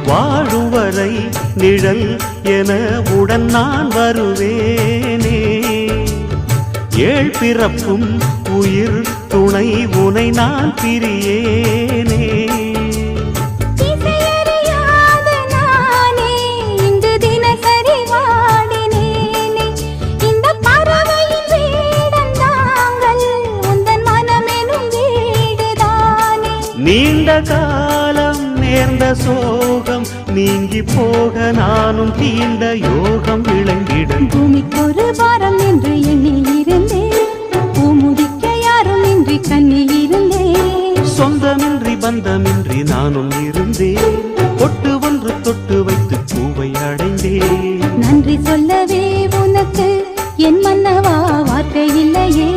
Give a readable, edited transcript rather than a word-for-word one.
வாழும் வரை நிழல் என உடன் நான் வருவேனே. ஏழ் பிறப்பும் உயிர் துணை உனை நான் பிரியேனே. நீண்ட காலம் நேர்ந்த சோகம் நீங்கி போக நானும் தீண்ட யோகம் விளங்கிட. பூமிக்கொரு வாரம் என்று எண்ணில் இருந்தேன், பூமுடிக்க யாரும் இன்றி கண்ணில் இருந்தேன். சொந்தமின்றி பந்தமின்றி நானும் இருந்தேன், பொட்டு ஒன்று தொட்டு வைத்து பூவை அடைந்தேன். நன்றி சொல்லவே உனக்கு என் மன்னவா வார்த்தை இல்லையே.